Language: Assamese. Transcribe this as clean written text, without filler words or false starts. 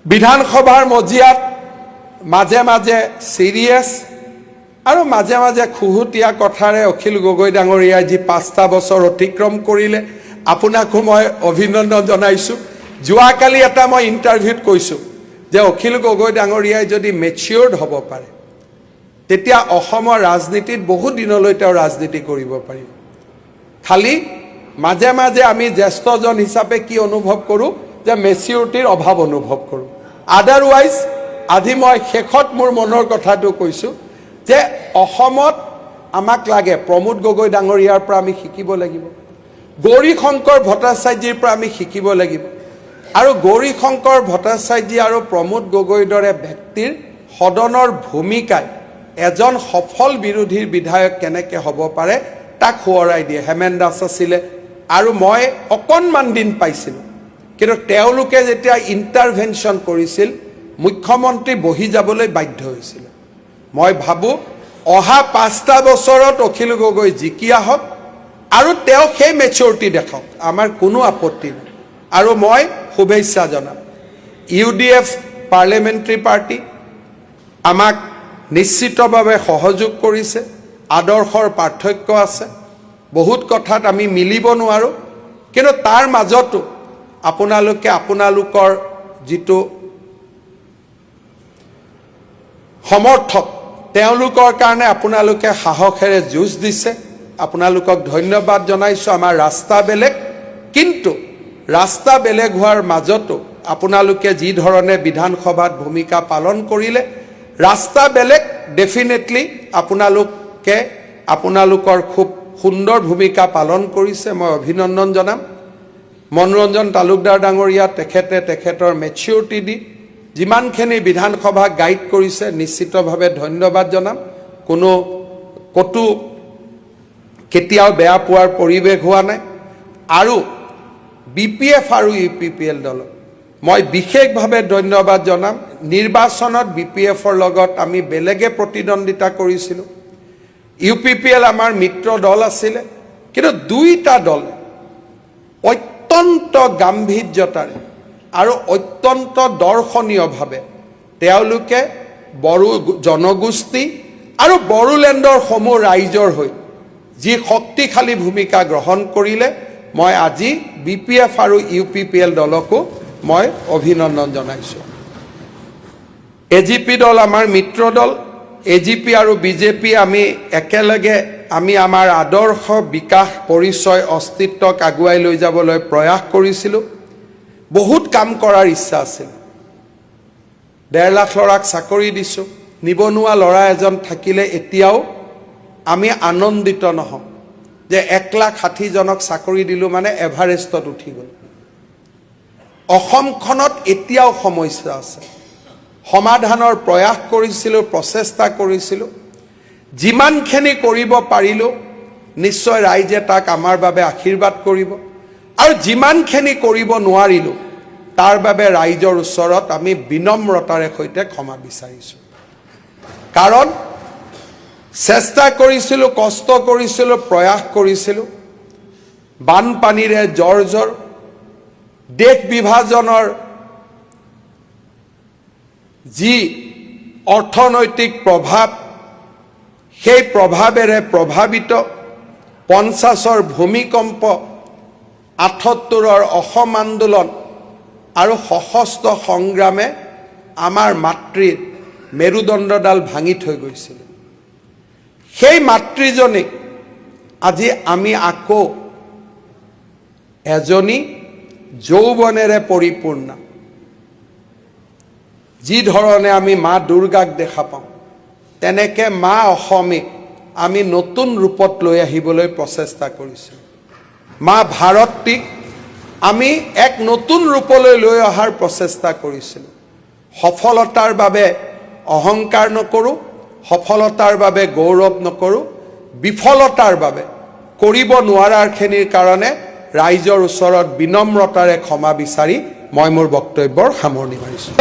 বিধানসভাৰ মজিয়াত মাজে মাজে সিৰিয়াস আৰু মাজে মাজে খুহুতীয়া কথাৰে অখিল গগৈ ডাঙৰীয়াই যি 5টা বছৰ অতিক্ৰম কৰিলে আপোনাকো মই অভিনন্দন জনাইছো। যোৱাকালি এটা মই ইণ্টাৰভিউত কৈছো যে অখিল গগৈ ডাঙৰীয়াই যদি মেচিউৰ্ড হ'ব পাৰে তেতিয়া অসমৰ ৰাজনীতিত বহু দিনলৈ তেওঁ ৰাজনীতি কৰিব পাৰিব। খালি মাজে মাজে আমি জ্যেষ্ঠজন হিচাপে কি অনুভৱ কৰোঁ যে মেচিউৰিটিৰ অভাৱ অনুভৱ কৰোঁ। আদাৰৱাইজ আজি মই শেষত মোৰ মনৰ কথাটো কৈছোঁ যে অসমত আমাক লাগে প্ৰমোদ গগৈ ডাঙৰীয়াৰ পৰা আমি শিকিব লাগিব, গৌৰী শংকৰ ভট্টাচাৰ্যৰ পৰা আমি শিকিব লাগিব। আৰু গৌৰী শংকৰ ভট্টাচাৰ্য আৰু প্ৰমোদ গগৈৰ দৰে ব্যক্তিৰ সদনৰ ভূমিকাই এজন সফল বিৰোধীৰ বিধায়ক কেনেকৈ হ'ব পাৰে তাক সোঁৱৰাই দিয়ে। হেমেন দাস আছিলে আৰু মই অকণমান দিন পাইছিলোঁ, কিন্তু তেওঁলোকে যেতিয়া ইণ্টাৰভেনশ্যন কৰিছিল মুখ্যমন্ত্ৰী বহি যাবলৈ বাধ্য হৈছিল। মই ভাবোঁ অহা 5টা বছৰত অখিল গগৈ জিকি আহক আৰু তেওঁ সেই মেচিউৰিটি দেখাওক, আমাৰ কোনো আপত্তি নাই। আৰু মই শুভেচ্ছা জনাম UDF পাৰ্লিমেণ্টাৰী পাৰ্টি আমাক নিশ্চিতভাৱে সহযোগ কৰিছে। আদৰ্শৰ পাৰ্থক্য আছে, বহুত কথাত আমি মিলিব নোৱাৰোঁ, কিন্তু তাৰ মাজতো আপোনালোকে আপোনালোকৰ যিটো সমৰ্থক তেওঁলোকৰ কাৰণে আপোনালোকে সাহসেৰে যুঁজ দিছে, আপোনালোকক ধন্যবাদ জনাইছোঁ। আমাৰ ৰাস্তা বেলেগ, কিন্তু ৰাস্তা বেলেগ হোৱাৰ মাজতো আপোনালোকে যি ধৰণে বিধানসভাত ভূমিকা পালন কৰিলে ৰাস্তা বেলেগ, ডেফিনেটলি আপোনালোকে আপোনালোকৰ খুব সুন্দৰ ভূমিকা পালন কৰিছে, মই অভিনন্দন জনাম। মনোৰঞ্জন তালুকদাৰ ডাঙৰীয়া তেখেতৰ মেচিউৰিটি দি যিমানখিনি বিধানসভা গাইড কৰিছে নিশ্চিতভাৱে ধন্যবাদ জনাম। কোনো ক'তো কেতিয়াও বেয়া পোৱাৰ পৰিৱেশ হোৱা নাই। আৰু BPF আৰু UPPL দলক মই বিশেষভাৱে ধন্যবাদ জনাম। নিৰ্বাচনত BPFৰ লগত আমি বেলেগে প্ৰতিদ্বন্দ্বিতা কৰিছিলোঁ, UPPL আমাৰ মিত্ৰ দল আছিলে, কিন্তু দুইটা দলে অত্যন্ত গাম্ভীৰ্যতাৰে আৰু অত্যন্ত দৰ্শনীয়ভাৱে তেওঁলোকে বড়ো জনগোষ্ঠী আৰু বড়োলেণ্ডৰ সমূহ ৰাইজৰ হৈ যি শক্তিশালী ভূমিকা গ্ৰহণ কৰিলে, মই আজি BPF আৰু UPPL দলকো মই অভিনন্দন জনাইছোঁ। AGP দল আমাৰ মিত্ৰ দল, AGP আৰু BJP আমি একেলগে আমাৰ আদৰ্শ বিকাশ পৰিচয় অস্তিত্বক আগুৱাই লৈ যাবলৈ প্ৰয়াস কৰিছিলোঁ। বহুত কাম কৰাৰ ইচ্ছা আছিল। 1.5 লাখ ল'ৰাক চাকৰি দিছোঁ, নিবনুৱা ল'ৰা এজন থাকিলে এতিয়াও আমি আনন্দিত নহওঁ যে 1,60,000জনক চাকৰি দিলোঁ মানে এভাৰেষ্টত উঠি গ'ল। অসমখনত এতিয়াও সমস্যা আছে, সমাধানৰ প্ৰয়াস কৰিছিলোঁ, প্ৰচেষ্টা কৰিছিলোঁ। যিমানখিনি কৰিব পাৰিলোঁ নিশ্চয় ৰাইজে তাক আমাৰ বাবে আশীৰ্বাদ কৰিব, আৰু যিমানখিনি কৰিব নোৱাৰিলোঁ তাৰ বাবে ৰাইজৰ ওচৰত আমি বিনম্ৰতাৰে সৈতে ক্ষমা বিচাৰিছোঁ। কাৰণ চেষ্টা কৰিছিলোঁ, কষ্ট কৰিছিলোঁ, প্ৰয়াস কৰিছিলোঁ। বানপানীৰে জৰ্জৰ দেশ বিভাজনৰ যি অৰ্থনৈতিক প্ৰভাৱ, সেই প্ৰভাৱেৰে প্ৰভাৱিত 50ৰ ভূমিকম্প, 78ৰ অসম আন্দোলন আৰু সশস্ত্ৰ সংগ্ৰামে আমাৰ মাতৃৰ মেৰুদণ্ডডাল ভাঙি থৈ গৈছিল। সেই মাতৃজনীক আজি আমি আকৌ এজনী যৌৱনেৰে পৰিপূৰ্ণ, যি ধৰণে আমি মা দুৰ্গাক দেখা পাওঁ তেনেকৈ মা অসমীক আমি নতুন ৰূপত লৈ আহিবলৈ প্ৰচেষ্টা কৰিছোঁ। মা ভাৰতীক আমি এক নতুন ৰূপলৈ লৈ অহাৰ প্ৰচেষ্টা কৰিছিলোঁ। সফলতাৰ বাবে অহংকাৰ নকৰোঁ, সফলতাৰ বাবে গৌৰৱ নকৰোঁ, বিফলতাৰ বাবে কৰিব নোৱাৰাৰখিনিৰ কাৰণে ৰাইজৰ ওচৰত বিনম্ৰতাৰে ক্ষমা বিচাৰি মই মোৰ বক্তব্যৰ সামৰণি মাৰিছোঁ।